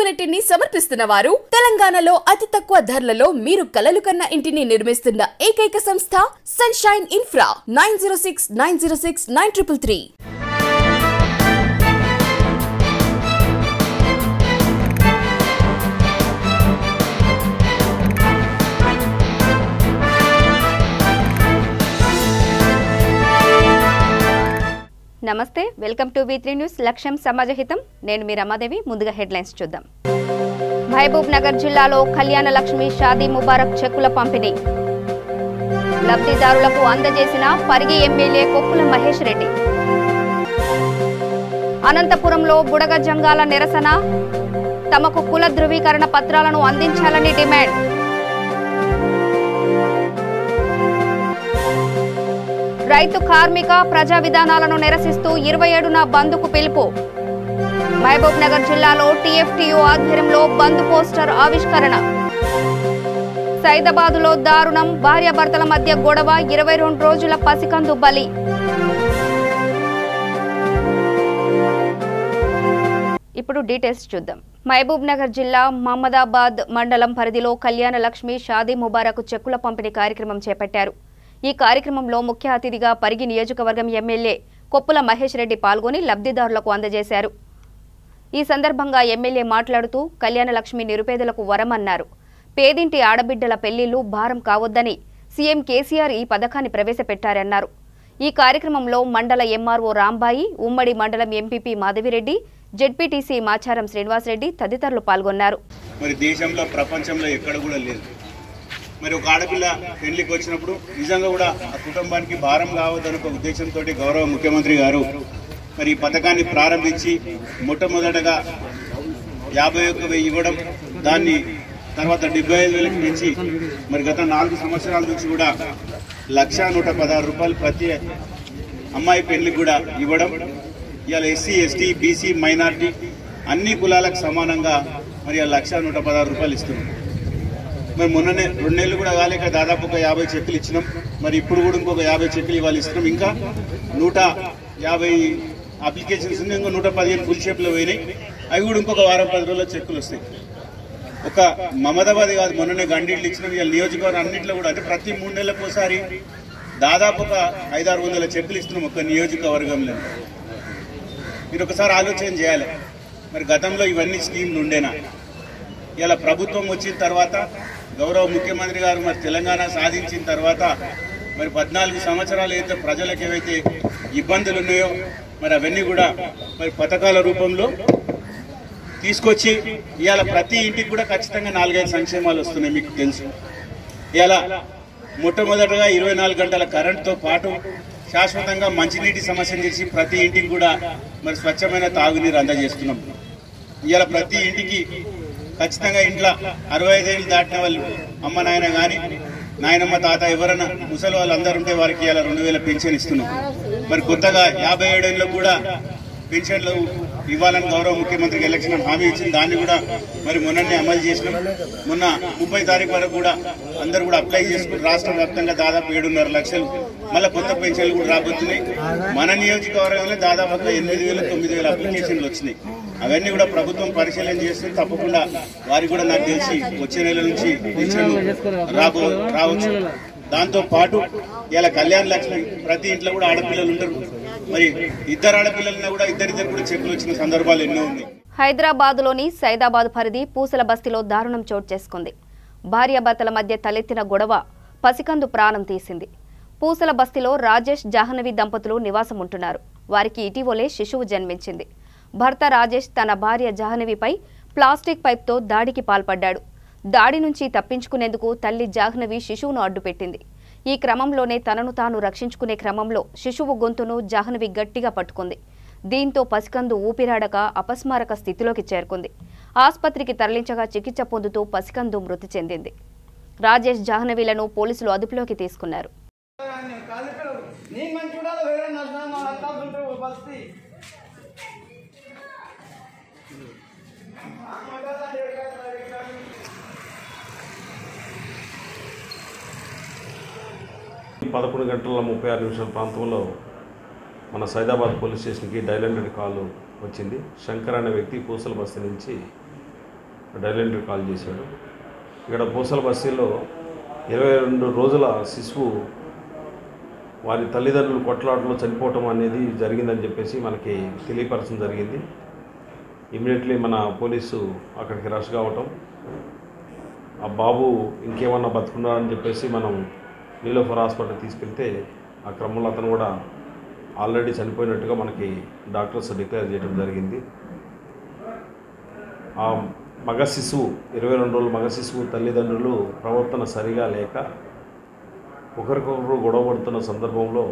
ఆపర్చునిటీని సమర్పిస్తున్న వారు తెలంగాణలో అతి తక్కువ ధరలలో మీరు కలలు కన్న ఇంటిని నిర్మిస్తున్న ఏకైక సంస్థ సన్షైన్ ఇన్ఫ్రా 9069069333. నమస్తే, వెల్కమ్ టు V3 న్యూస్. లక్ష్యం సమాజహితం. నేను మీ రమాదేవి. ముందుగా హెడ్లైన్స్ చూద్దాం. మహబూబ్ నగర్ జిల్లాలో కళ్యాణ లక్ష్మి షాదీ ముబారక్ చెక్కుల పంపిణీ. లబ్ధిదారులకు అందజేసిన పరిగి ఎమ్మెల్యే కొప్పుల మహేష్ రెడ్డి. అనంతపురంలో బుడగ జంగాల నిరసన. తమకు కుల ధృవీకరణ పత్రాలను అందించాలని డిమాండ్. రైతు కార్మిక ప్రజా విధానాలను నిరసిస్తూ 27న బంద్కు పిలుపు. మహబూబ్ నగర్ జిల్లాలో TFTU ఆధ్వర్యంలో బంద్ పోస్టర్ ఆవిష్కరణ. సైదాబాదులో దారుణం, భార్యాభర్తల మధ్య గొడవ, 22 రోజుల పసికందు బలి. ఇప్పుడు డీటెయిల్స్ చూద్దాం. మహబూబ్ నగర్ జిల్లా మహమ్మదాబాద్ మండలం పరిధిలో కళ్యాణ లక్ష్మి షాదీ ముబారక్ చెక్కుల పంపిణీ కార్యక్రమం చేపట్టారు. ఈ కార్యక్రమంలో ముఖ్య అతిథిగా పరిగి నియోజకవర్గం ఎమ్మెల్యే కొప్పుల మహేష్ రెడ్డి పాల్గొని లబ్ధిదారులకు అందజేశారు. ఈ సందర్భంగా ఎమ్మెల్యే మాట్లాడుతూ కళ్యాణ లక్ష్మి నిరుపేదలకు వరమన్నారు. పేదింటి ఆడబిడ్డల పెళ్లిళ్లు భారం కావద్దని సీఎం కేసీఆర్ ఈ పథకాన్ని ప్రవేశపెట్టారన్నారు. ఈ కార్యక్రమంలో మండల ఎంఆర్ఓ రాంబాయి, ఉమ్మడి మండలం ఎంపీపీ మాధవిరెడ్డి, జెడ్పీటీసీ మాచారం శ్రీనివాసరెడ్డి తదితరులు పాల్గొన్నారు. మరి దేశంలో ప్రపంచంలో ఎక్కడ కూడా లేదు. మరి ఒక ఆడపిల్ల పెళ్లికి వచ్చినప్పుడు నిజంగా కూడా ఆ కుటుంబానికి భారం కావద్దనే ఒక ఉద్దేశంతో గౌరవ ముఖ్యమంత్రి గారు మరి ఈ పథకాన్ని ప్రారంభించి మొట్టమొదటగా 51,000 ఇవ్వడం, దాన్ని తర్వాత 75,000కి పెంచి మరి గత 4 సంవత్సరాల నుంచి కూడా 1,116 రూపాయలు ప్రతి అమ్మాయి పెళ్లికి కూడా ఇవ్వడం. ఇవాళ SC, ST, BC, మైనార్టీ అన్ని కులాలకు సమానంగా మరి 1,116 రూపాయలు ఇస్తున్నాం. మరి మొన్ననే 2 నెలలు కూడా కాలేక దాదాపు ఒక 50 చెక్కులు ఇచ్చినాం. మరి ఇప్పుడు కూడా ఇంకొక 50 చెక్కులు ఇవాళ ఇస్తున్నాం. ఇంకా 150 అప్లికేషన్స్ ఉన్నాయి. ఇంకో 115 ఫుల్ షేప్లో పోయినాయి. అవి కూడా ఇంకొక వారం 10 రోజుల్లో చెక్కులు వస్తాయి. ఒక మమదాబాద్ కాదు, మొన్ననే గండిళ్ళు ఇచ్చినాం. ఇవాళ నియోజకవర్గం అన్నింటిలో కూడా అంటే ప్రతి 3 నెలలకు ఒకసారి దాదాపు ఒక 500-600 చెక్కులు ఇస్తున్నాం ఒక నియోజకవర్గంలో. మీరు ఒకసారి ఆలోచన చేయాలి. మరి గతంలో ఇవన్నీ స్కీమ్లు ఉండేనా? ఇలా ప్రభుత్వం వచ్చిన తర్వాత గౌరవ ముఖ్యమంత్రి గారు మరి తెలంగాణ సాధించిన తర్వాత మరి 14 సంవత్సరాలు అయితే ప్రజలకు ఏవైతే ఇబ్బందులు ఉన్నాయో మరి అవన్నీ కూడా మరి పథకాల రూపంలో తీసుకొచ్చి ఇవాళ ప్రతి ఇంటికి కూడా ఖచ్చితంగా 4-5 సంక్షేమాలు వస్తున్నాయి. మీకు తెలుసు. ఇవాళ మొట్టమొదటగా 24 గంటల కరెంటుతో పాటు శాశ్వతంగా మంచినీటి సమస్యను చేసి ప్రతి ఇంటికి కూడా మరి స్వచ్ఛమైన తాగునీరు అందజేస్తున్నాం. ఇవాళ ప్రతి ఇంటికి ఖచ్చితంగా ఇంట్లో 65 ఏళ్ళు దాటిన వాళ్ళు అమ్మ నాయన కానీ నాయనమ్మ తాత ఎవరైనా ముసలి వాళ్ళు అందరూ ఉంటే వారికి ఇలా 2,000 పెన్షన్ ఇస్తున్నాం. మరి కొత్తగా 57 ఏళ్ళకు కూడా పెన్షన్లు ఇవ్వాలని గౌరవ ముఖ్యమంత్రికి ఎలక్షన్ హామీ ఇచ్చింది. దాన్ని కూడా మరి మొన్ననే అమలు చేసినాం. మొన్న 30 తారీఖు వరకు కూడా అందరూ కూడా అప్లై చేసుకుని రాష్ట్ర వ్యాప్తంగా దాదాపు 7.5 లక్షలు మళ్ళీ కొత్త పెన్షన్లు కూడా రాబోతున్నాయి. మన నియోజకవర్గంలో దాదాపుగా 8,000-9,000 అప్లికేషన్లు వచ్చినాయి. అవన్నీ కూడా ప్రభుత్వం పరిశీలన చేస్తుంది. తప్పకుండా వారికి కూడా నాకు తెలిసి వచ్చే నెల నుంచి పెన్షన్లు రావచ్చు. దాంతో పాటు ఇలా కళ్యాణ లక్ష్మి ప్రతి ఇంట్లో కూడా ఆడపిల్లలు ఉంటారు. మరి 2 ఆడపిల్లలన్నా కూడా ఇద్దరిద్దరు కూడా చెక్కులు వచ్చిన సందర్భాలు ఎన్నో ఉన్నాయి. హైదరాబాద్లోని సైదాబాద్ పరిధి పూసల బస్తీలో దారుణం చోటు చేసుకుంది. భార్యాభర్తల మధ్య తలెత్తిన గొడవ పసికందు ప్రాణం తీసింది. పూసల బస్తీలో రాజేష్, జాహ్నవి దంపతులు నివాసం ఉంటున్నారు. వారికి ఇటీవలే శిశువు జన్మించింది. భర్త రాజేష్ తన భార్య జాహ్నవిపై ప్లాస్టిక్ పైప్తో దాడికి పాల్పడ్డాడు. దాడి నుంచి తప్పించుకునేందుకు తల్లి జాహ్నవి శిశువును అడ్డుపెట్టింది. ఈ క్రమంలోనే తనను తాను రక్షించుకునే క్రమంలో శిశువు గొంతును జాహ్నవి గట్టిగా పట్టుకుంది. దీంతో పసికందు ఊపిరాడక అపస్మారక స్థితిలోకి చేరుకుంది. ఆసుపత్రికి తరలించగా చికిత్స పొందుతూ పసికందు మృతి చెందింది. రాజేష్, జాహ్నవిలను పోలీసులు అదుపులోకి తీసుకున్నారు. పదకొండు గంటల 36 నిమిషాల ప్రాంతంలో మన సైదాబాద్ పోలీస్ స్టేషన్కి డైల్ 100 కాల్ వచ్చింది. శంకర్ అనే వ్యక్తి పూసల బస్తీ నుంచి డయల్ ఎంట్రీ కాల్ చేశాడు. ఇక్కడ పూసల బస్తీలో 22 రోజుల శిశువు వారి తల్లిదండ్రులు కొట్లాటలో చనిపోవటం అనేది జరిగిందని చెప్పేసి మనకి తెలియపరచడం జరిగింది. ఇమ్మీడియట్లీ మన పోలీసు అక్కడికి రష్ కావటం, ఆ బాబు ఇంకేమన్నా బతుకున్నారని చెప్పేసి మనం నీలోఫర్ హాస్పిటల్ తీసుకెళ్తే ఆ క్రమంలో అతను కూడా ఆల్రెడీ చనిపోయినట్టుగా మనకి డాక్టర్స్ డిక్లేర్ చేయడం జరిగింది. ఆ మగ శిశువు 22 రోజుల మగ శిశువు తల్లిదండ్రులు ప్రవర్తన సరిగా లేక ఒకరికొకరు గొడవపడుతున్న సందర్భంలో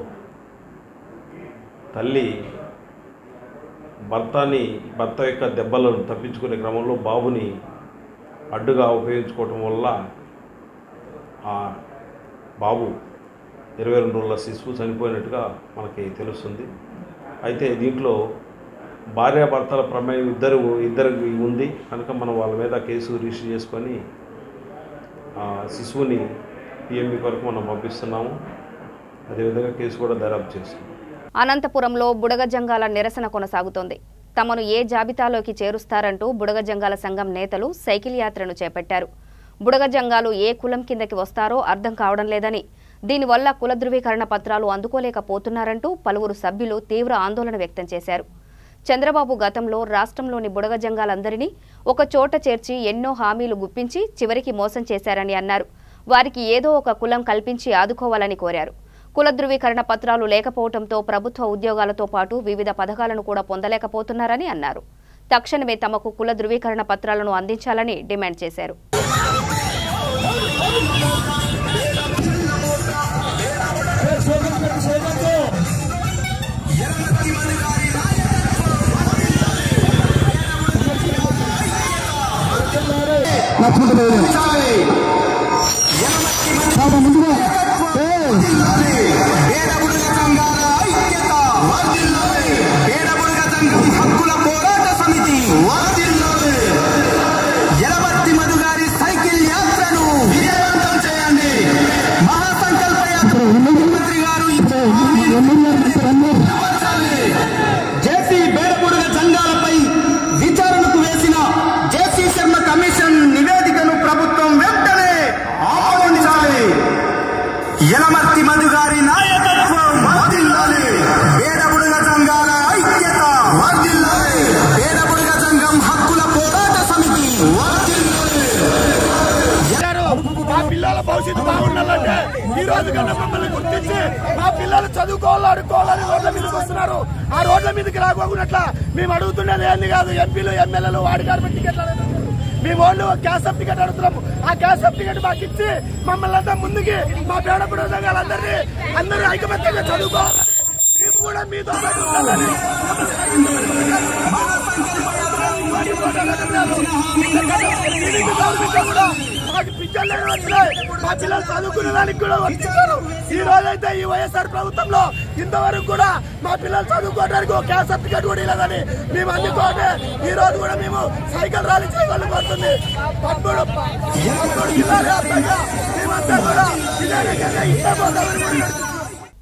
తల్లి భర్త యొక్క దెబ్బలను తప్పించుకునే క్రమంలో బాబుని అడ్డుగా ఉపయోగించుకోవటం వల్ల ఆ బాబు 22 రోజుల శిశువు చనిపోయినట్టుగా మనకి తెలుస్తుంది. అయితే దీంట్లో భార్యాభర్తల ప్రమేయం ఇద్దరికి ఉంది కనుక మనం వాళ్ళ మీద కేసు రిజిస్టర్ చేసుకొని శిశువుని పిఎంఈ కొరకు మనం పంపిస్తున్నాము. అదేవిధంగా కేసు కూడా దర్యాప్తు చేస్తున్నాం. అనంతపురంలో బుడగ జంగాల నిరసన కొనసాగుతోంది. తమను ఏ జాబితాలోకి చేరుస్తారంటూ బుడగ జంగాల సంఘం నేతలు సైకిల్ యాత్రను చేపట్టారు. బుడగ జంగాలు ఏ కులం కిందకి వస్తారో అర్థం కావడం లేదని, దీనివల్ల కుల ధృవీకరణ పత్రాలు అందుకోలేకపోతున్నారంటూ పలువురు సభ్యులు తీవ్ర ఆందోళన వ్యక్తం చేశారు. చంద్రబాబు గతంలో రాష్ట్రంలోని బుడగ జంగాలందరినీ ఒక చోట చేర్చి ఎన్నో హామీలు గుప్పించి చివరికి మోసం చేశారని అన్నారు. వారికి ఏదో ఒక కులం కల్పించి ఆదుకోవాలని కోరారు. కుల ధృవీకరణ పత్రాలు లేకపోవడంతో ప్రభుత్వ ఉద్యోగాలతో పాటు వివిధ పథకాలను కూడా పొందలేకపోతున్నారని అన్నారు. తక్షణమే తమకు కుల ధృవీకరణ పత్రాలను అందించాలని డిమాండ్ చేశారు. యలమర్తి మధుగారి నాయకత్వం వర్ధిల్లాలి. పేదబుడుగ సంఘాల ఐక్యత వర్ధిల్లాలి. పేదబుడుగ సంఘం హక్కుల పోరాట సమితి వర్ధిల్లాలి. మా పిల్లల భవిష్యత్తు బాగుండాలంటే ఈ రోజు కన్నా మమ్మల్ని గుర్తించి మా పిల్లలు చదువుకోవాలి, అడుక్కోవాలని రోడ్ల మీదకి వస్తున్నారు. ఆ రోడ్ల మీదకి రాకపోకున్నట్ల మేము అడుగుతున్నది ఏంది కాదు, ఎంపీలు ఎమ్మెల్యేలు వాడి గారి టికెట్లు మేము వాళ్ళు క్యాస్ట్ సర్టిఫికేట్ అడుగుతున్నాము. ఆ క్యాస్ట్ సర్టిఫికేట్ మాకు ఇచ్చి మమ్మల్ని అంతా ముందుకి మా పేదపడి సంఘాలందరినీ అందరూ ఐకమత్యంగా చదువుకోవాలి. మేము కూడా మీతో ఉండాలని మాకు పిచ్చలు వచ్చినాయి. మా పిల్లలు చదువుకునే దానికి కూడా వచ్చించారు. ఈ రోజైతే ఈ వైఎస్ఆర్ ప్రభుత్వంలో ఇంతవరకు కూడా మా పిల్లలు చదువుకోవడానికి ఒక క్యాస్ట్ సర్టిఫికేట్ కూడా ఇవ్వదని మేము అందుకోటే ఈ రోజు కూడా మేము సైకిల్ ర్యాలీ చేయగలి పడుతుంది. మేమంతా కూడా ఇదే రకంగా ఇంత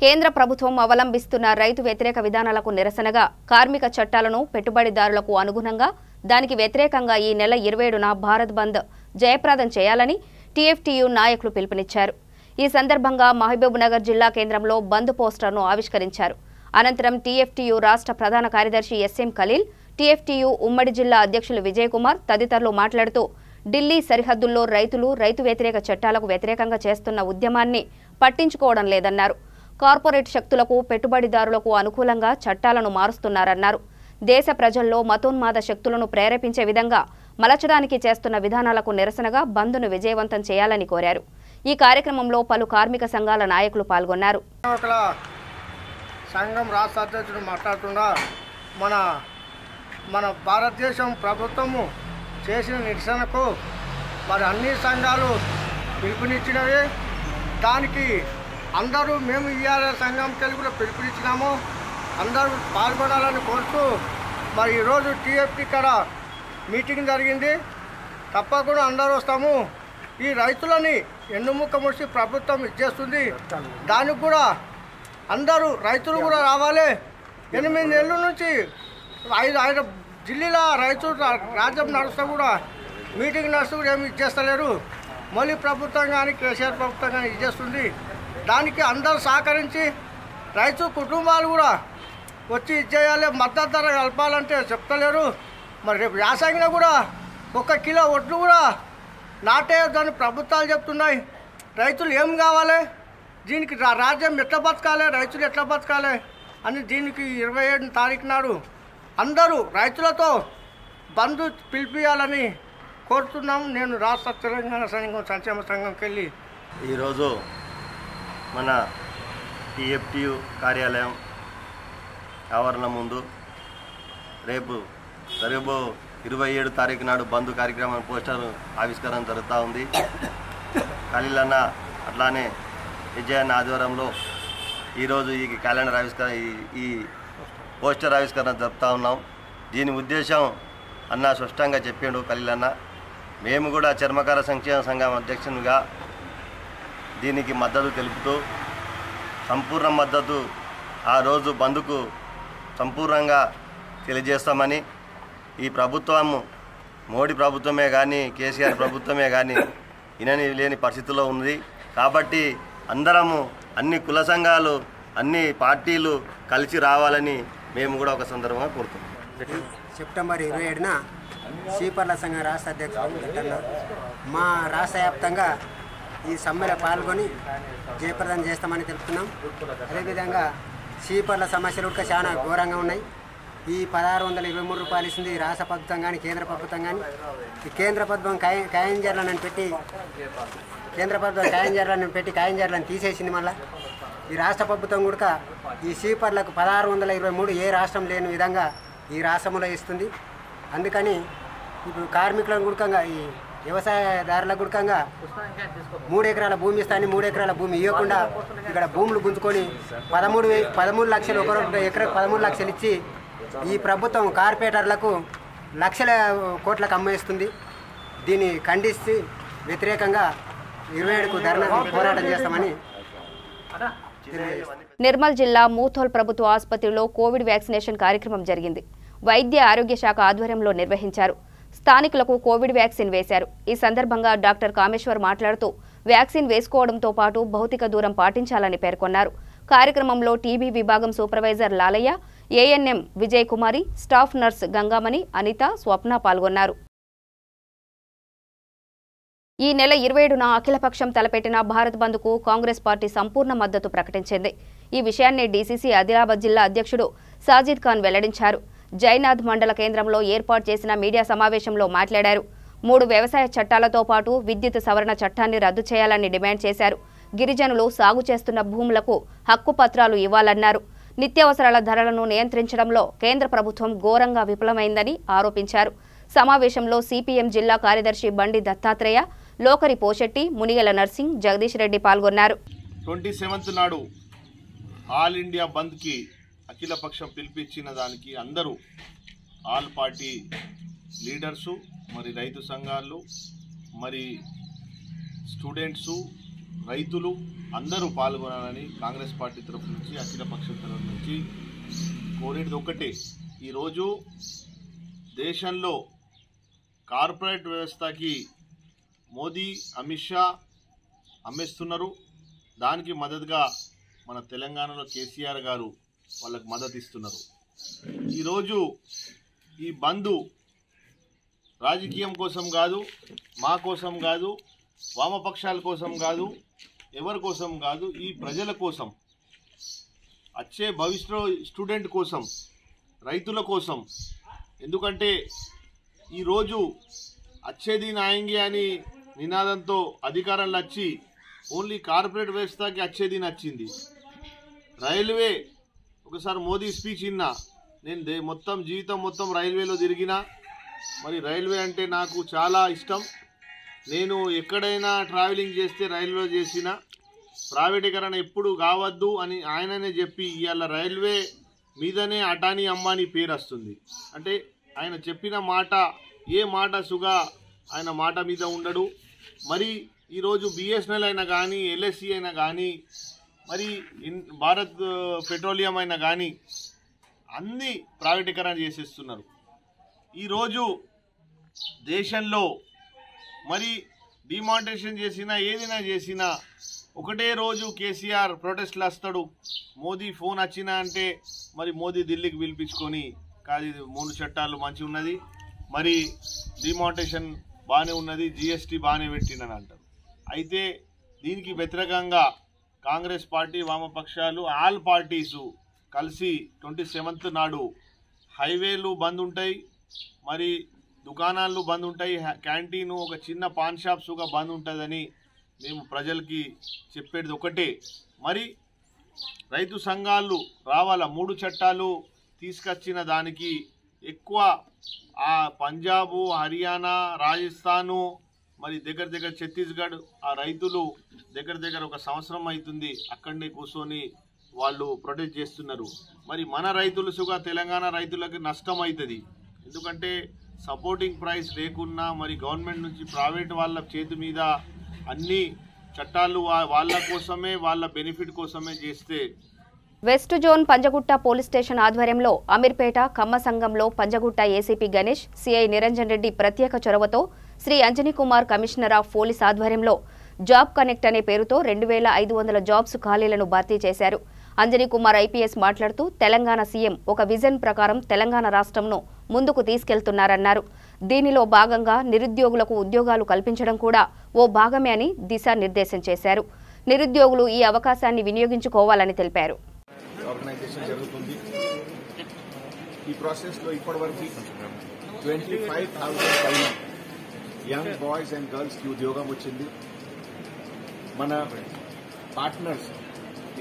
కేంద్ర ప్రభుత్వం అవలంబిస్తున్న రైతు వ్యతిరేక విధానాలకు నిరసనగా కార్మిక చట్టాలను పెట్టుబడిదారులకు అనుగుణంగా దానికి వ్యతిరేకంగా ఈ నెల 27న భారత్ బంద్ జయప్రదం చేయాలని టీఎఫ్టీయూ నాయకులు పిలుపునిచ్చారు. ఈ సందర్భంగా మహబూబ్నగర్ జిల్లా కేంద్రంలో బంద్ పోస్టర్ను ఆవిష్కరించారు. అనంతరం టీఎఫ్టీయూ రాష్ట్ర ప్రధాన కార్యదర్శి ఎస్ఎం ఖలీల్, టీఎఫ్టీయూ ఉమ్మడి జిల్లా అధ్యక్షులు విజయ్ కుమార్ తదితరులు మాట్లాడుతూ ఢిల్లీ సరిహద్దుల్లో రైతులు రైతు వ్యతిరేక చట్టాలకు వ్యతిరేకంగా చేస్తున్న ఉద్యమాన్ని పట్టించుకోవడం లేదన్నారు. కార్పొరేట్ శక్తులకు పెట్టుబడిదారులకు అనుకూలంగా చట్టాలను మారుస్తున్నారన్నారు. దేశ ప్రజల్లో మతోన్మాద శక్తులను ప్రేరేపించే విధంగా మలచడానికి చేస్తున్న విధానాలకు నిరసనగా బంద్ను విజయవంతం చేయాలని కోరారు. ఈ కార్యక్రమంలో పలు కార్మిక సంఘాల నాయకులు పాల్గొన్నారు. సంఘం రాష్ట్ర అధ్యక్షుడు మాట్లాడుతున్నా మన భారతదేశం ప్రభుత్వము చేసిన నిరసనకు మరి అన్ని సంఘాలు పిలుపునిచ్చినవి. దానికి అందరూ మేము ఇవాళ సంఘం తెలుగులో పిలుపునిచ్చినాము. అందరూ పాల్గొనాలని కోరుతూ మరి ఈరోజు టీఎఫ్టీ కాడ మీటింగ్ జరిగింది. తప్పకుండా అందరూ వస్తాము. ఈ రైతులని ఎన్నుముక్క ముడిచి ప్రభుత్వం ఇచ్చేస్తుంది. దానికి కూడా అందరూ రైతులు కూడా రావాలి. 8 నెలల నుంచి 5 జిల్లాల రైతు రాజ్యం నడుస్తూ కూడా మీటింగ్ నర్సు కూడా ఏమి ఇచ్చేస్తలేరు. మళ్ళీ ప్రభుత్వం కానీ కేసీఆర్ ప్రభుత్వం కానీ ఇచ్చేస్తుంది. దానికి అందరూ సహకరించి రైతు కుటుంబాలు కూడా వచ్చి ఇచ్చేయాలి. మద్దతు ధర కలపాలంటే చెప్తలేరు. మరి రేపు యాసంగిలో కూడా 1 కిలో ఒడ్లు కూడా నాటేయొద్దని ప్రభుత్వాలు చెప్తున్నాయి. రైతులు ఏం కావాలి, దీనికి రాజ్యం ఎట్లా బతకాలి, రైతులు ఎట్లా బతకాలి అని దీనికి 27 తారీఖు నాడు అందరూ రైతులతో బంధు పిలిపియాలని కోరుతున్నాము. నేను రాష్ట్ర తెలంగాణ సంక్షేమ సంఘంకి వెళ్ళి ఈరోజు మన టీఎఫ్టీయు కార్యాలయం ఆవరణ ముందు రేపు జరగబో 27 తారీఖు నాడు బంధు కార్యక్రమం పోస్టర్ ఆవిష్కరణ జరుగుతూ ఉంది. ఖలీలన్న అట్లానే విజయన్న ఆధ్వర్యంలో ఈరోజు ఈ క్యాలెండర్ ఈ పోస్టర్ ఆవిష్కరణ జరుపుతూ ఉన్నాం. దీని ఉద్దేశం అన్న స్పష్టంగా చెప్పిండు ఖలీలన్న. మేము కూడా చర్మకార సంక్షేమ సంఘం అధ్యక్షునిగా దీనికి మద్దతు తెలుపుతూ సంపూర్ణ మద్దతు ఆ రోజు బంద్కు సంపూర్ణంగా తెలియజేస్తామని, ఈ ప్రభుత్వము మోడీ ప్రభుత్వమే కానీ కేసీఆర్ ప్రభుత్వమే కానీ వినని లేని పరిస్థితుల్లో ఉంది. కాబట్టి అందరము అన్ని కుల సంఘాలు అన్ని పార్టీలు కలిసి రావాలని మేము కూడా ఒక సందర్భంగా కోరుతున్నాం. సెప్టెంబర్ 27న సీపర్ల సంఘం రాష్ట్ర అధ్యక్షుడు మా రాష్ట్ర వ్యాప్తంగా ఈ సమ్మెలో పాల్గొని జయప్రదం చేస్తామని తెలుపుతున్నాం. అదేవిధంగా సీపర్ల సమస్యలు కూడా చాలా ఘోరంగా ఉన్నాయి. ఈ 1623 రూపాయలు ఇస్తుంది రాష్ట్ర ప్రభుత్వం కానీ కేంద్ర ప్రభుత్వం కానీ. ఈ కేంద్ర ప్రభుత్వం కాయంజర్లను పెట్టి కాయంజర్లను తీసేసింది. మళ్ళీ ఈ రాష్ట్ర ప్రభుత్వం కూడా ఈ సీపర్లకు 1623 ఏ రాష్ట్రం లేని విధంగా ఈ రాష్ట్రంలో ఇస్తుంది. అందుకని ఇప్పుడు కార్మికులను గుడకంగా ఈ వ్యవసాయదారుల గుడకంగా 3 ఎకరాల భూమి ఇస్తాను, 3 ఎకరాల భూమి ఇవ్వకుండా ఇక్కడ భూములు గుంజుకొని 13 లక్షలు, ఒక ఎకరకు 13 లక్షలు ఇచ్చి ఈ ప్రభుత్వం కార్పొరేటర్లకు లక్షల కోట్లకు అమ్మేస్తుంది. దీన్ని ఖండిస్తే వ్యతిరేకంగా 27కు ధర్నా పోరాటం చేస్తామని. నిర్మల్ జిల్లా మూథోల్ ప్రభుత్వ ఆసుపత్రిలో కోవిడ్ వ్యాక్సినేషన్ కార్యక్రమం జరిగింది. వైద్య ఆరోగ్య శాఖ ఆధ్వర్యంలో నిర్వహించారు. స్థానికులకు కోవిడ్ వ్యాక్సిన్ వేశారు. ఈ సందర్భంగా డాక్టర్ కామేశ్వర్ మాట్లాడుతూ వ్యాక్సిన్ వేసుకోవడంతో పాటు భౌతిక దూరం పాటించాలని పేర్కొన్నారు. కార్యక్రమంలో టీబీ విభాగం సూపర్వైజర్ లాలయ్య, ఏఎన్ఎం విజయ్ కుమారి, స్టాఫ్ నర్స్ గంగామణి, అనిత, స్వప్న పాల్గొన్నారు. ఈ నెల 27న అఖిలపక్షం తలపెట్టిన భారత్ బంద్కు కాంగ్రెస్ పార్టీ సంపూర్ణ మద్దతు ప్రకటించింది. ఈ విషయాన్ని డీసీసీ ఆదిలాబాద్ జిల్లా అధ్యక్షుడు సాజిద్ ఖాన్ వెల్లడించారు. జైనాథ్ మండల కేంద్రంలో ఏర్పాటు చేసిన మీడియా సమావేశంలో మాట్లాడారు. 3 వ్యవసాయ చట్టాలతో పాటు విద్యుత్ సవరణ చట్టాన్ని రద్దు చేయాలని డిమాండ్ చేశారు. గిరిజనులు సాగు చేస్తున్న భూములకు హక్కు పత్రాలు ఇవ్వాలన్నారు. నిత్యావసరాల ధరలను నియంత్రించడంలో కేంద్ర ప్రభుత్వం ఘోరంగా విఫలమైందని ఆరోపించారు. సమావేశంలో సిపిఎం జిల్లా కార్యదర్శి బండి దత్తాత్రేయ, లోకరి పోషెట్టి, మునిగల నర్సింగ్, జగదీష్ రెడ్డి పాల్గొన్నారు. 27th నాడు ఆల్ ఇండియా బంద్ కి అఖిలపక్షం పిలిపించిన దానికి అందరూ ఆల్ పార్టీ లీడర్సు, మరి రైతు సంఘాలు, మరి స్టూడెంట్సు, రైతులు అందరూ పాల్గొనాలని కాంగ్రెస్ పార్టీ తరఫు నుంచి అఖిలపక్షం తరఫు నుంచి కోరేది ఒకటే. ఈరోజు దేశంలో కార్పొరేట్ వ్యవస్థకి మోదీ, అమిత్ షా అమ్మేస్తున్నారు. దానికి మద్దతుగా మన తెలంగాణలో కేసీఆర్ గారు వాళ్ళకు మద్దతు ఇస్తున్నారు. ఈరోజు ఈ బంధు రాజకీయం కోసం కాదు, మా కోసం కాదు, వామపక్షాల కోసం కాదు, ఎవరి కోసం కాదు, ఈ ప్రజల కోసం, వచ్చే భవిష్యత్తులో స్టూడెంట్ కోసం, రైతుల కోసం. ఎందుకంటే ఈరోజు అచ్చేది నాయంగి అని నినాదంతో అధికారంలో వచ్చి ఓన్లీ కార్పొరేట్ వ్యవస్థకి అచ్చేది నచ్చింది. రైల్వే ఒకసారి మోదీ స్పీచ్ విన్నా, నేను మొత్తం జీవితం మొత్తం రైల్వేలో తిరిగినా. మరి రైల్వే అంటే నాకు చాలా ఇష్టం. నేను ఎక్కడైనా ట్రావెలింగ్ చేస్తే రైల్వే చేసిన. ప్రైవేటీకరణ ఎప్పుడు కావద్దు అని ఆయననే చెప్పి ఇవాళ రైల్వే మీదనే అటానీ అంబానీ పేరు వస్తుంది. అంటే ఆయన చెప్పిన మాట, ఏ మాట సుగా ఆయన మాట మీద ఉండడు. మరి ఈరోజు బిఎస్ఎన్ఎల్ అయినా కానీ, ఎల్ఎస్సి అయినా కానీ, మరి భారత్ పెట్రోలియం అయినా కానీ అన్నీ ప్రైవేటీకరణ చేసేస్తున్నారు. ఈరోజు దేశంలో మరి డిమానిటైజేషన్ చేసినా ఏదైనా చేసినా ఒకటే రోజు కేసీఆర్ ప్రొటెస్ట్లు వస్తాడు. మోదీ ఫోన్ వచ్చినా అంటే మరి మోదీ ఢిల్లీకి పిలిపించుకొని కాదు 3 చట్టాలు మంచి ఉన్నది, మరి డిమానిటైజేషన్ బాగానే ఉన్నది, జిఎస్టీ బాగానే పెట్టిండని అంటారు. అయితే దీనికి వ్యతిరేకంగా కాంగ్రెస్ పార్టీ, వామపక్షాలు, ఆల్ పార్టీసు కలిసి 27th నాడు హైవేలు బంద్ ఉంటాయి, మరి దుకాణాలు బంద్ ఉంటాయి, క్యాంటీను ఒక చిన్న పాన్ షాప్స్గా బంద్ ఉంటుందని మేము ప్రజలకి చెప్పేది ఒకటే. మరి రైతు సంఘాలు రావాల 3 చట్టాలు తీసుకొచ్చిన దానికి ఎక్కువ ఆ పంజాబు, హర్యానా, రాజస్థాను, మరి దగ్గర ఛత్తీస్గఢ్ ఆ రైతులు దగ్గర ఒక సంవత్సరం అవుతుంది అక్కడనే కూర్చొని వాళ్ళు ప్రొటెస్ట్ చేస్తున్నారు. మరి మన రైతులుగా తెలంగాణ రైతులకు నష్టం అవుతుంది. ఎందుకంటే సపోర్టింగ్ ప్రైస్ లేకున్నా మరి గవర్నమెంట్ నుంచి ప్రైవేట్ వాళ్ళ చేతి మీద అన్ని చట్టాలు వాళ్ళ కోసమే, వాళ్ళ బెనిఫిట్ కోసమే చేస్తే. West zone Panjagutta police station ఆధ్వర్యంలో అమీర్పేట కమ్మ సంఘంలో పంజగుట్ట ఏసీపీ గణేష్, సిఐ నిరంజన్ రెడ్డి ప్రత్యేక చొరవతో Shri Anjani Kumar commissioner of police ఆధ్వర్యంలో జాబ్ కనెక్ట్ అనే పేరుతో 2500 జాబ్స్ ఖాళీలను భర్తీ చేశారు. అంజనీ కుమార్ ఐపీఎస్ మాట్లాడుతూ తెలంగాణ సీఎం ఒక విజన్ ప్రకారం తెలంగాణ రాష్ట్రంను ముందుకు తీసుకెళ్తున్నారన్నారు. దీనిలో భాగంగా నిరుద్యోగులకు ఉద్యోగాలు కల్పించడం కూడా ఓ భాగమే అని దిశానిర్దేశం చేశారు. నిరుద్యోగులు ఈ అవకాశాన్ని వినియోగించుకోవాలని తెలిపారు. ఆర్గనైజేషన్ జరుగుతుంది. ఈ ప్రాసెస్లో ఇప్పటివరకు 25,000 పైన యంగ్ బాయ్స్ అండ్ గర్ల్స్కి ఉద్యోగం వచ్చింది. మన partners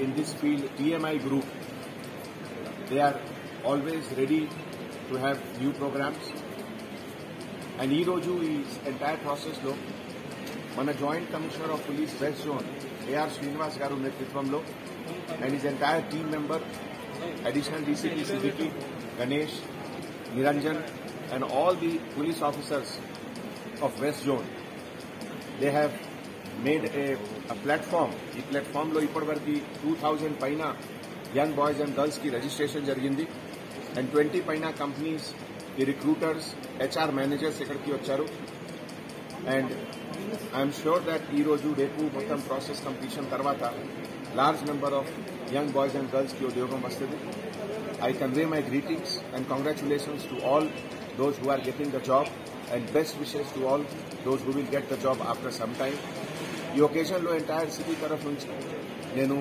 in this field TMI group, they are always ready to have new programmes. And ఈరోజు ఈ ఎంటైర్ ప్రాసెస్లో మన joint commissioner of police west zone AR Srinivas garu నేతృత్వంలో and his entire team member, additional DCP Siddiqui, Ganesh, Niranjan and all the police officers of West Zone, they have made a platform. This platform lo ippadvariki 2000 paina young boys and girls ki registration jarigindi and 20 paina companies ki recruiters, HR managers ikkadiki vacharu. And I am sure that ee roju repu mottam process completion tarvata large number of young boys and girls ki udyogam vastadi. I convey my greetings and congratulations to all those who are getting the job and best wishes to all those who will get the job after some time. ఈ occasion లో entire city తరఫు నుంచి నేను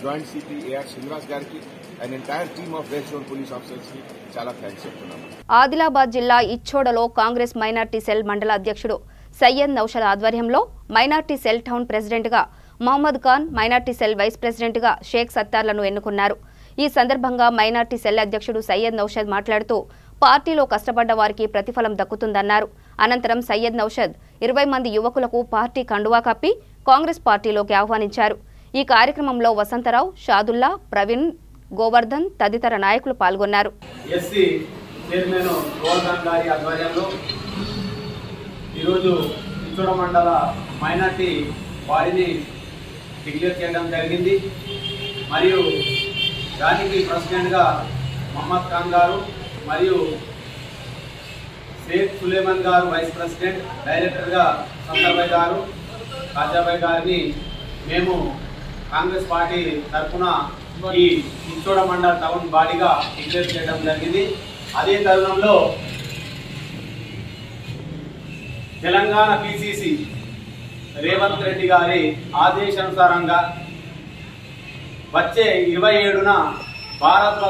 joint CP AR Srinivas గారికి and entire team of west zone police officers కి చాలా thanks చెప్తున్నాను. ఆదిలాబాద్ జిల్లా ఇచ్చోడలో కాంగ్రెస్ మైనార్టీ సెల్ మండల అధ్యక్షుడు సయ్యద్ నౌషద్ ఆధ్వర్యంలో మైనార్టీ సెల్ టౌన్ ప్రెసిడెంట్ గా Mohammed Khan, minority cell vice president గా షేక్ సత్తార్లను ఎన్నుకున్నారు. ఈ సందర్భంగా మైనార్టీ సెల్ అధ్యక్షుడు సయ్యద్ నౌషద్ మాట్లాడుతూ పార్టీలో కష్టపడ్డ వారికి ప్రతిఫలం దక్కుతుందన్నారు. అనంతరం సయ్యద్ నౌషద్ 20 మంది యువకులకు పార్టీ కండువా కప్పి కాంగ్రెస్ పార్టీలోకి ఆహ్వానించారు. ఈ కార్యక్రమంలో వసంతరావు, షాదుల్లా, ప్రవీణ్, గోవర్ధన్ తదితర నాయకులు పాల్గొన్నారు. ఎస్సీ చైర్మన్ గోవర్ధన్ గారి ఆధ్వర్యంలో ఈరోజు ఇచ్చోడ మండల మైనార్టీ వారిని డిక్లేర్ చేయడం జరిగింది. మరియు దానికి ప్రెసిడెంట్గా మహమ్మద్ ఖాన్ గారు మరియు షేక్ సులేమాన్ గారు వైస్ ప్రెసిడెంట్, డైరెక్టర్గా సందర్భాయ్ గారు, కాజాబాయ్ గారిని మేము కాంగ్రెస్ పార్టీ తరఫున ఈ ఇచ్చోడ మండల టౌన్ బాడీగా డిక్లేర్ చేయడం జరిగింది. అదే తరుణంలో తెలంగాణ PCC రేవంత్ రెడ్డి గారి ఆదేశానుసారంగా వచ్చే 27న భారత్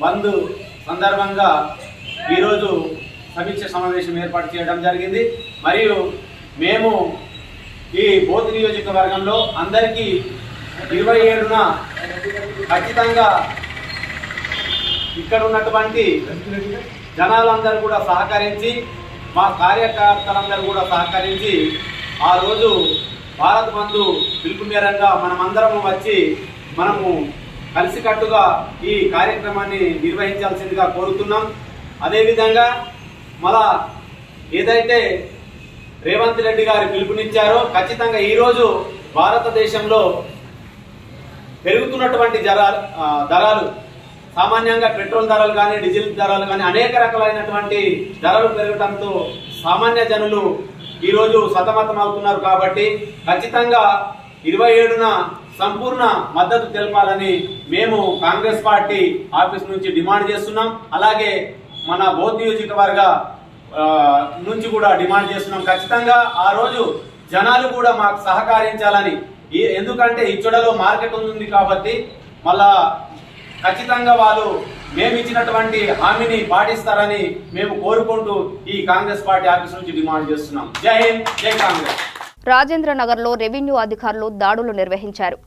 బంద్ సందర్భంగా ఈరోజు సమీక్ష సమావేశం ఏర్పాటు చేయడం జరిగింది. మరియు మేము ఈ బోధ్ నియోజకవర్గంలో అందరికీ 27న ఖచ్చితంగా ఇక్కడ ఉన్నటువంటి జనాలందరూ కూడా సహకరించి, మా కార్యకర్తలందరూ కూడా సహకరించి ఆ రోజు భారత్ బంధు పిలుపు మేరంగా మనమందరము వచ్చి మనము కలిసికట్టుగా ఈ కార్యక్రమాన్ని నిర్వహించాల్సిందిగా కోరుతున్నాం. అదేవిధంగా మళ్ళా ఏదైతే రేవంత్ రెడ్డి గారు పిలుపునిచ్చారో ఖచ్చితంగా ఈరోజు భారతదేశంలో పెరుగుతున్నటువంటి ధరలు సామాన్యంగా పెట్రోల్ ధరలు కానీ, డీజిల్ ధరలు కానీ అనేక రకాలైనటువంటి ధరలు పెరగడంతో సామాన్య జనులు ఈరోజు సతమతం అవుతున్నారు. కాబట్టి ఖచ్చితంగా 27న సంపూర్ణ మద్దతు తెలపాలని మేము కాంగ్రెస్ పార్టీ ఆఫీస్ నుంచి డిమాండ్ చేస్తున్నాం. అలాగే మన బోధ్ నియోజకవర్గ నుంచి కూడా డిమాండ్ చేస్తున్నాం. ఖచ్చితంగా ఆ రోజు జనాలు కూడా మాకు సహకరించాలని, ఎందుకంటే ఇచ్చడలో మార్కెట్ ఉంది కాబట్టి మళ్ళా ఖచ్చితంగా వాళ్ళు మేము ఇచ్చినటువంటి హామీని పాటిస్తారని మేము కోరుకుంటూ ఈ కాంగ్రెస్ పార్టీ ఆఫీస్ నుంచి డిమాండ్ చేస్తున్నాం. జై హింద్, జై కాంగ్రెస్. రాజేంద్రనగర్లో రెవెన్యూ అధికారులు దాడులు నిర్వహించారు.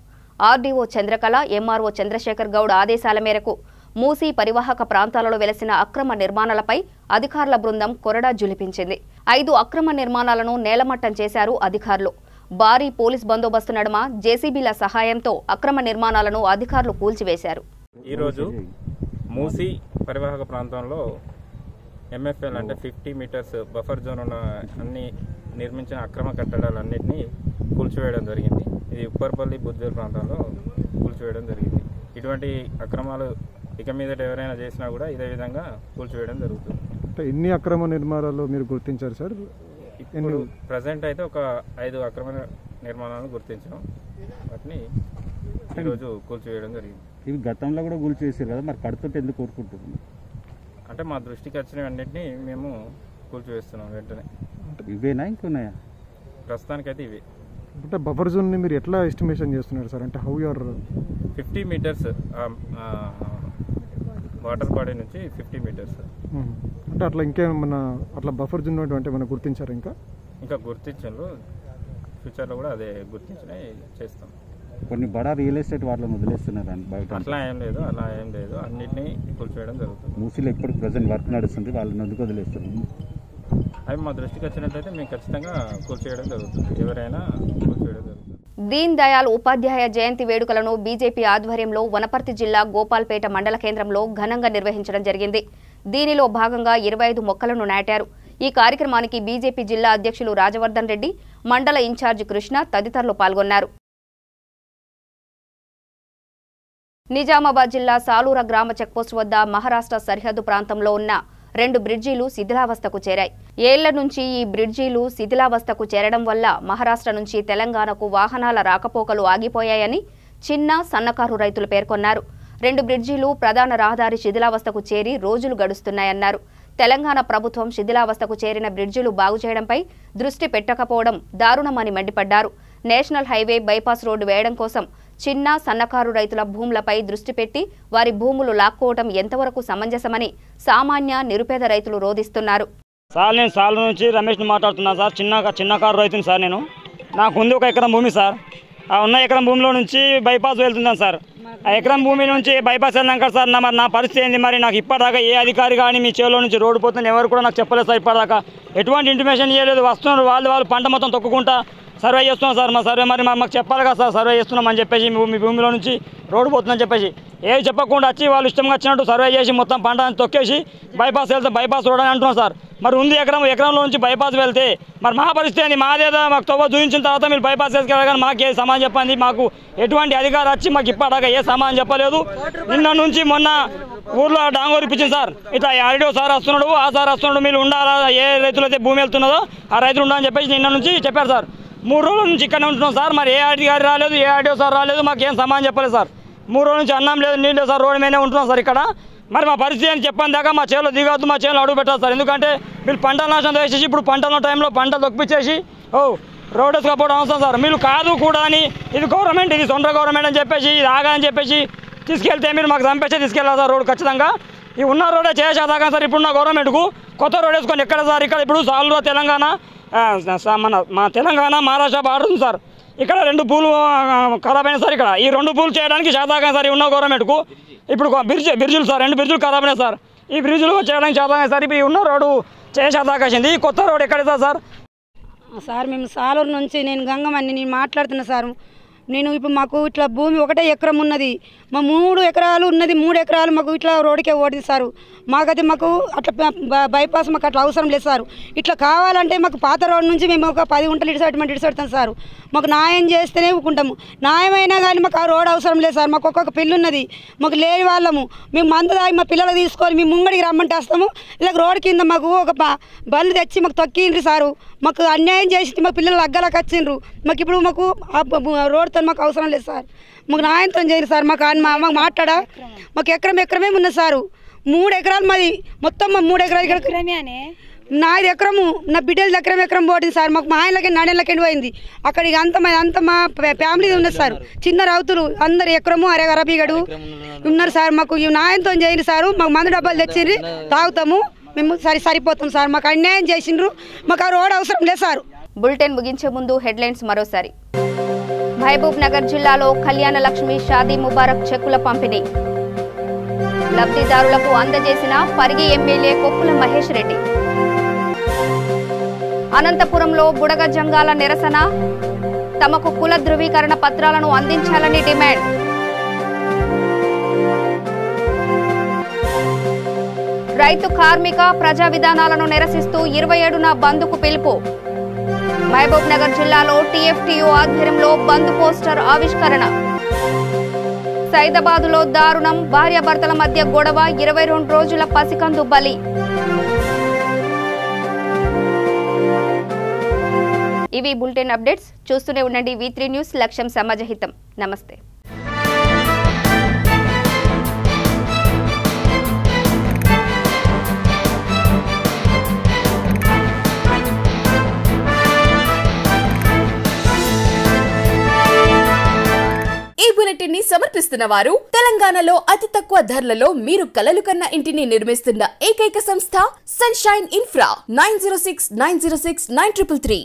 ఆర్డీఓ చంద్రకళ, ఎంఆర్ఓ చంద్రశేఖర్ గౌడ్ ఆదేశాల మేరకు మూసీ పరివాహక ప్రాంతాలలో వెలసిన అక్రమ నిర్మాణాలపై అధికారుల బృందం కొరడా జులిపించింది. 5 అక్రమ నిర్మాణాలను నేలమట్టం చేశారు అధికారులు. భారీ పోలీస్ బందోబస్తు నడుమ జేసీబీల సహాయంతో అక్రమ నిర్మాణాలను అధికారులు కూల్చివేశారు. ఈరోజు మూసీ పరివాహక ప్రాంతంలో ఎంఎఫ్ఎల్ అంటే 50 మీటర్స్ బఫర్ జోన్ ఉన్న అన్ని నిర్మించిన అక్రమ కట్టడాలన్నింటినీ కూల్చివేయడం జరిగింది. ఇది ఉప్పర్పల్లి బుద్ధేల్ ప్రాంతంలో కూల్చివేయడం జరిగింది. ఇటువంటి అక్రమాలు ఇక మీదట ఎవరైనా చేసినా కూడా ఇదే విధంగా కూల్చివేయడం జరుగుతుంది. అంటే ఎన్ని అక్రమ నిర్మాణాలు మీరు గుర్తించారు సార్? ఇప్పుడు ప్రజెంట్ అయితే ఒక 5 అక్రమ నిర్మాణాలను గుర్తించాం. వాటిని ఈరోజు కూల్చివేయడం జరిగింది. ఇవి గతంలో కూడా కూల్చివేసారు కదా, మరి కడుతుంటే ఎందుకు కోరుకుంటున్నాం? అంటే మా దృష్టికి వచ్చినవన్నింటినీ మేము కూల్చివేస్తున్నాం వెంటనే. ఇవేనా ఇంకున్నాయా? ప్రస్తుతానికైతే ఇవే. అంటే బఫర్ జోన్ని మీరు ఎట్లా ఎస్టిమేషన్ చేస్తున్నారు సార్? అంటే how you are 50 metres water body నుంచి 50 మీటర్స్. అంటే అట్లా ఇంకేమన్నా అట్లా బఫర్ జోన్ అంటే మనం గుర్తించారు? ఇంకా గుర్తించారు. ఫ్యూచర్లో కూడా అదే గుర్తించిన చేస్తాం. కొన్ని బడా రియల్ ఎస్టేట్ వాళ్ళని వదిలేస్తున్నారు బయట. అలా ఏం లేదు, అన్నింటినీ కూల్చివేయడం జరుగుతుంది. మూసీలో ఎప్పుడు ప్రజెంట్ వర్క్ నడుస్తుంది, వాళ్ళని ఎందుకు వదిలేస్తున్నారు? అవి మా దృష్టికి వచ్చినట్లయితే మేము ఖచ్చితంగా కూల్చివేయడం జరుగుతుంది. ఎవరైనా కూల్చివేయడం జరుగుతుంది. దీన్ దయాళ్ ఉపాధ్యాయ జయంతి వేడుకలను బీజేపీ ఆధ్వర్యంలో వనపర్తి జిల్లా గోపాల్పేట మండల కేంద్రంలో ఘనంగా నిర్వహించడం జరిగింది. దీనిలో భాగంగా 25 మొక్కలను నాటారు. ఈ కార్యక్రమానికి బీజేపీ జిల్లా అధ్యక్షులు రాజవర్ధన్ రెడ్డి, మండల ఇన్ఛార్జి కృష్ణ తదితరులు పాల్గొన్నారు. నిజామాబాద్ జిల్లా సాలూర గ్రామ చెక్పోస్ట్ వద్ద మహారాష్ట్ర సరిహద్దు ప్రాంతంలో ఉన్న 2 బ్రిడ్జీలు శిథిలావస్థకు చేరాయి. ఏళ్ల నుంచి ఈ బ్రిడ్జీలు శిథిలావస్థకు చేరడం వల్ల మహారాష్ట్ర నుంచి తెలంగాణకు వాహనాల రాకపోకలు ఆగిపోయాయని చిన్న సన్నకారు రైతులు పేర్కొన్నారు. 2 బ్రిడ్జీలు ప్రధాన రహదారి శిథిలావస్థకు చేరి రోజులు గడుస్తున్నాయన్నారు. తెలంగాణ ప్రభుత్వం శిథిలావస్థకు చేరిన బ్రిడ్జీలు బాగు చేయడంపై దృష్టి పెట్టకపోవడం దారుణమని మండిపడ్డారు. నేషనల్ హైవే బైపాస్ రోడ్డు వేయడం కోసం చిన్న సన్నకారు రైతుల భూములపై దృష్టి పెట్టి వారి భూములు లాక్కోవడం ఎంతవరకు సమంజసమని సామాన్య నిరుపేద రైతులు రోధిస్తున్నారు. సార్ నేను సాల్ నుంచి రమేష్ని మాట్లాడుతున్నాను సార్. చిన్నకారు రైతుని సార్. నాకు ఉంది 1 ఎకరం భూమి సార్. ఆ ఉన్న ఎకరం భూమిలో నుంచి బైపాస్ వెళ్తున్నాను సార్. ఆ ఎకరం భూమి నుంచి బైపాస్ వెళ్ళాక సార్ మరి నా పరిస్థితి ఏంది? మరి నాకు ఇప్పటిదాకా ఏ అధికారి కానీ మీ చేలో నుంచి రోడ్డు పోతుంది ఎవరు కూడా నాకు చెప్పలేదు సార్. ఇప్పటిదాకా ఎటువంటి ఇంటిమేషన్ ఇవ్వలేదు. వస్తున్నారు వాళ్ళు పంట మొత్తం తొక్కుకుంటా సర్వే చేస్తున్నాం సార్. మా సర్వే మరి మాకు చెప్పాలి కదా సార్. సర్వే చేస్తున్నామని చెప్పేసి మీ భూమిలో నుంచి రోడ్డు పోతుందని చెప్పేసి ఏవి చెప్పకుండా వచ్చి వాళ్ళు ఇష్టంగా వచ్చినట్టు సర్వే చేసి మొత్తం పంట తొక్కేసి బైపాస్ వెళ్తే బైపాస్ రోడ్ అని అంటున్నాం సార్. మరి ఉంది ఎకరంలో నుంచి బైపాస్ వెళ్తే మరి మా పరిస్థితి ఏంది? మాదేదా మాకు తవ్వ చూపించిన తర్వాత మీరు బైపాస్ వేసుకెళ్ళాలి కానీ మాకు ఏ సమాధానం చెప్పండి. మాకు ఎటువంటి అధికారం వచ్చి మాకు ఇప్పటిదాకా ఏ సమాధానం చెప్పలేదు. నిన్న నుంచి మొన్న ఊర్లో డాంగోరు ఇప్పించింది సార్. ఇట్లా ఆర్డీఓ సార్ వస్తున్నాడు, ఆ సార్ వస్తున్నాడు, మీరు ఉండాలా, ఏ రైతులైతే భూమి వెళ్తున్నదో ఆ రైతులు ఉండాలని చెప్పేసి నిన్న నుంచి చెప్పారు సార్. 3 రోజుల నుంచి ఇక్కడనే ఉంటున్నాం సార్. మరి ఏ అధికారి రాలేదు, ఏ ఆర్డీఓ సార్ రాలేదు, మాకు ఏం సమాధానం చెప్పలేదు సార్. 3 రోజుల నుంచి అన్నం లేదు, నీళ్ళు లేదు సార్. రోడ్డు మీదనే ఉంటున్నాం సార్ ఇక్కడ. మరి మా పరిస్థితి అని చెప్పని దాకా మా చేలో దిగవద్దు, మా చేలో అడుగు పెట్టాలి సార్. ఎందుకంటే వీళ్ళు పంటల నాశనం చేసేసి ఇప్పుడు పంటల టైంలో పంటలు తొక్కిపించేసి రోడ్ వేసుకోకపోవడం అవసరం సార్. మీరు కాదు కూడా అని ఇది గవర్నమెంట్, ఇది సొంత గవర్నమెంట్ అని చెప్పేసి ఇది ఆగా అని చెప్పేసి తీసుకెళ్తే మీరు మాకు చంపేసి తీసుకెళ్ళాలి సార్. రోడ్డు ఖచ్చితంగా ఈ ఉన్న రోడే చేసేదాకా సార్. ఇప్పుడున్న గవర్నమెంట్కు కొత్త రోడ్ వేసుకొని ఎక్కడ సార్? ఇక్కడ ఇప్పుడు సాల్వ తెలంగాణ మా తెలంగాణ మహారాష్ట్ర బార్డర్ ఉంది సార్. ఇక్కడ 2 పూలు ఖరాబ్ అయినాయి సార్. ఇక్కడ ఈ 2 పూలు చేయడానికి చేతగా సార్ ఉన్న గవర్నమెంట్కు. ఇప్పుడు బ్రిడ్జులు సార్, 2 బ్రిడ్జులు ఖరాబ్ అయినాయి సార్. ఈ బ్రిడ్జులు చేయడానికి చేతగా సార్. ఇప్పుడు ఉన్న రోడ్డు చేసేదాకాసింది. ఈ కొత్త రోడ్ ఎక్కడ సార్? సార్ మేము సాలూరు నుంచి నేను గంగమ్మని నేను మాట్లాడుతున్నా సార్. నేను ఇప్పుడు మాకు ఇట్లా భూమి 1 ఎకరం ఉన్నది, మా 3 ఎకరాలు ఉన్నది, 3 ఎకరాలు మాకు ఇట్లా రోడ్డుకే ఓడింది సారు. మాకైతే మాకు అట్లా బైపాస్ మాకు అట్లా అవసరం లేదు సారు. ఇట్లా కావాలంటే మాకు పాత రోడ్ నుంచి మేము ఒక 10 గుంటలు ఇడిసెడతాం సారు. మాకు న్యాయం చేస్తేనే ఊకుంటాము. న్యాయమైనా కానీ మాకు ఆ రోడ్ అవసరం లేదు సార్. మాకు ఒక్కొక్క పిల్లు ఉన్నది, మాకు లేని వాళ్ళము, మేము మందు తాగి మా పిల్లలు తీసుకొని మేము ముంగడికి రమ్మంటే వస్తాము. ఇలా రోడ్ కింద మాకు ఒక బళ్ళు తెచ్చి మాకు తొక్కిండ్రు సారు. మాకు అన్యాయం చేసి మా పిల్లలు అగ్గలకు వచ్చిండ్రు. మాకు ఇప్పుడు మాకు రోడ్తో మాకు అవసరం లేదు సార్. మాకు న్యాయంతో చేయండి సార్. మాకు మాట్లాడా మాకు ఎకరమే ఉన్నది సారు. 3 ఎకరాలు మాది మొత్తం. మా 3 ఎకరాలు నాది ఎకరము, నా బిడ్డలది ఎకరం పోయింది సార్. మాకు మా ఆయనలకి నాణ్యలకి పోయింది. అక్కడికి అంత మా ఫ్యామిలీ ఉన్నది సార్. చిన్న రౌతులు అందరు ఎకరము అరబీగడు ఉన్నారు సార్. మాకు న్యాయంతో చేయండి సారు. మాకు మందు డబ్బాలు తెచ్చిండ్రి, తాగుతాము, మేము సరిపోతాం సార్. మాకు అన్యాయం చేసిండ్రు, మాకు ఆ రోడ్ అవసరం లేదు సార్. బులెటిన్ ముగించే ముందు హెడ్లైన్స్ మరోసారి. మహబూబ్ నగర్ జిల్లాలో కళ్యాణ లక్ష్మి షాదీ ముబారక్ చెక్కుల పంపిణీ. లబ్ధిదారులకు అందజేసిన పరిగి ఎమ్మెల్యే కొప్పుల మహేష్ రెడ్డి. అనంతపురంలో బుడగ జంగాల నిరసన, తమకు కుల ధృవీకరణ పత్రాలను అందించాలని డిమాండ్. రైతు కార్మిక ప్రజా విధానాలను నిరసిస్తూ 27న బంద్కు పిలుపు. మహబూబ్ నగర్ జిల్లాలో టీఎఫ్టీయూ ఆధ్వర్యంలో బంద్ పోస్టర్ ఆవిష్కరణ. సైదాబాదులో దారుణం, భార్యాభర్తల మధ్య గొడవ, 22 రోజుల పసికందు బలి. ఇవి బులెటిన్ అప్డేట్స్. చూస్తూనే ఉండండి V3 న్యూస్, లక్ష్యం సమాజహితం. నమస్తే. ఈ బులెటిన్ ని సమర్పిస్తున్న వారు తెలంగాణలో అతి తక్కువ ధరలలో మీరు కలలు కన్న ఇంటిని నిర్మిస్తున్న ఏకైక సంస్థ సన్షైన్ ఇన్ఫ్రా. 9069069333.